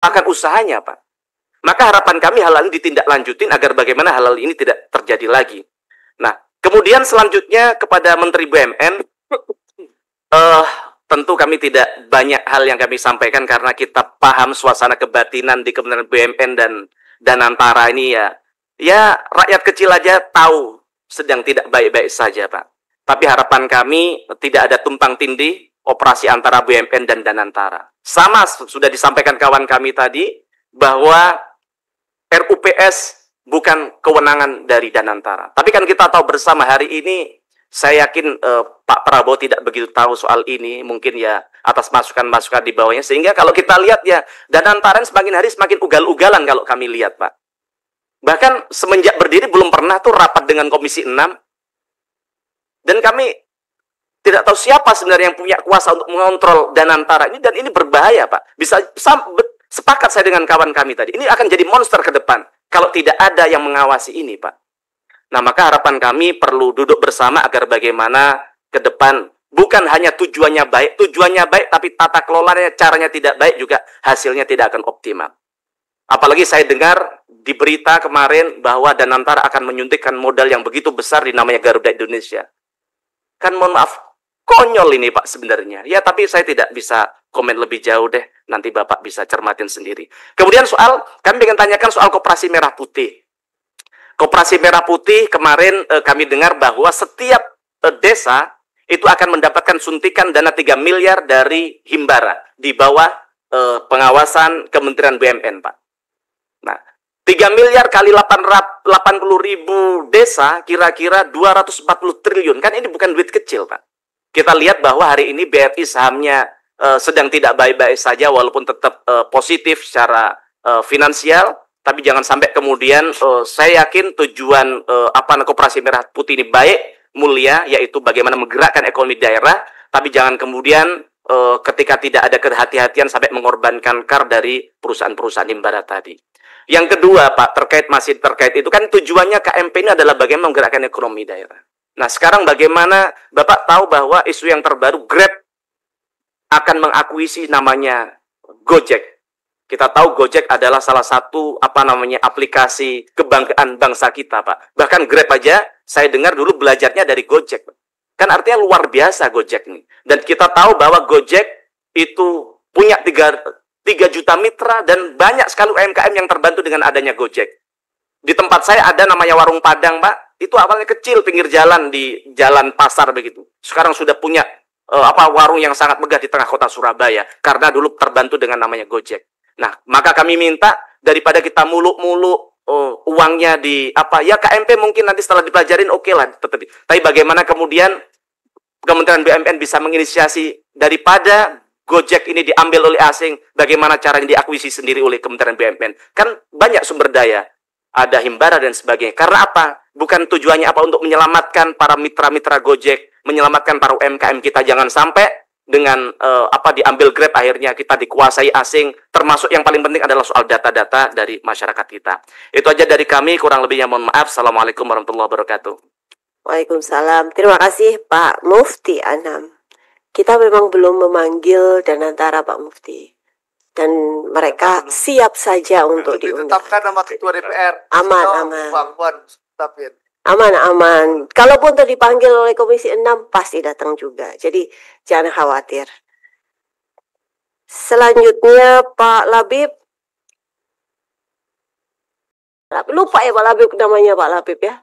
akan usahanya, Pak. Maka harapan kami hal ini ditindaklanjutin agar bagaimana hal ini tidak terjadi lagi. Nah, kemudian selanjutnya kepada Menteri BUMN, tentu kami tidak banyak hal yang kami sampaikan karena kita paham suasana kebatinan di Kementerian BUMN dan Danantara ini ya rakyat kecil aja tahu sedang tidak baik-baik saja, Pak. Tapi harapan kami tidak ada tumpang tindih operasi antara BUMN dan Danantara. Sama sudah disampaikan kawan kami tadi bahwa RUPS bukan kewenangan dari Danantara. Tapi kan kita tahu bersama hari ini, saya yakin Pak Prabowo tidak begitu tahu soal ini, mungkin ya atas masukan-masukan di bawahnya. Sehingga kalau kita lihat ya, Danantara semakin hari semakin ugal-ugalan kalau kami lihat, Pak. Bahkan semenjak berdiri belum pernah tuh rapat dengan Komisi 6. Dan kami tidak tahu siapa sebenarnya yang punya kuasa untuk mengontrol Danantara ini, dan ini berbahaya, Pak. Bisa sepakat saya dengan kawan kami tadi. Ini akan jadi monster ke depan kalau tidak ada yang mengawasi ini, Pak. Nah, maka harapan kami perlu duduk bersama agar bagaimana ke depan bukan hanya tujuannya baik tapi tata kelolanya, caranya tidak baik juga hasilnya tidak akan optimal. Apalagi saya dengar di berita kemarin bahwa Danantara akan menyuntikkan modal yang begitu besar di namanya Garuda Indonesia. Kan mohon maaf, konyol ini Pak sebenarnya. Ya, tapi saya tidak bisa komen lebih jauh deh. Nanti Bapak bisa cermatin sendiri. Kemudian kami ingin tanyakan soal Koperasi Merah Putih. Koperasi Merah Putih kemarin kami dengar bahwa setiap desa itu akan mendapatkan suntikan dana 3 miliar dari Himbara di bawah pengawasan Kementerian BUMN, Pak. Nah, 3 miliar kali 80 ribu desa, kira-kira 240 triliun. Kan ini bukan duit kecil, Pak. Kita lihat bahwa hari ini BRI sahamnya sedang tidak baik-baik saja, walaupun tetap positif secara finansial. Tapi jangan sampai kemudian saya yakin tujuan Koperasi Merah Putih ini baik, mulia, yaitu bagaimana menggerakkan ekonomi daerah. Tapi jangan kemudian ketika tidak ada kehati-hatian sampai mengorbankan KAR dari perusahaan-perusahaan Himbara tadi. Yang kedua, Pak, masih terkait itu kan tujuannya KMP ini adalah bagaimana menggerakkan ekonomi daerah. Nah, sekarang bagaimana Bapak tahu bahwa isu yang terbaru Grab akan mengakuisisi namanya Gojek. Kita tahu Gojek adalah salah satu aplikasi kebanggaan bangsa kita, Pak. Bahkan Grab aja saya dengar dulu belajarnya dari Gojek, Pak. Kan artinya luar biasa Gojek nih. Dan kita tahu bahwa Gojek itu punya 3 juta mitra dan banyak sekali UMKM yang terbantu dengan adanya Gojek. Di tempat saya ada namanya Warung Padang, Pak. Itu awalnya kecil, pinggir jalan, di jalan pasar begitu. Sekarang sudah punya warung yang sangat megah di tengah kota Surabaya karena dulu terbantu dengan namanya Gojek. Nah, maka kami minta daripada kita muluk-muluk uangnya di KMP mungkin nanti setelah dipelajarin oke lah, tapi bagaimana kemudian Kementerian BUMN bisa menginisiasi daripada Gojek ini diambil oleh asing, bagaimana caranya diakuisisi sendiri oleh Kementerian BUMN. Kan banyak sumber daya, ada Himbara dan sebagainya. Karena apa? Bukan tujuannya untuk menyelamatkan para mitra-mitra Gojek, menyelamatkan para UMKM kita, jangan sampai dengan diambil Grab akhirnya kita dikuasai asing, termasuk yang paling penting adalah soal data-data dari masyarakat kita. Itu aja dari kami, kurang lebihnya mohon maaf. Assalamualaikum warahmatullahi wabarakatuh. Waalaikumsalam. Terima kasih Pak Mufti Anam. Kita memang belum memanggil Danantara, Pak Mufti. Dan mereka siap saja untuk diundang. Ditetapkan nama Ketua DPR. Aman. Aman. Kalaupun dipanggil oleh Komisi 6, pasti datang juga. Jadi jangan khawatir. Selanjutnya Pak Labib. Lupa ya Pak Labib namanya Pak Labib ya.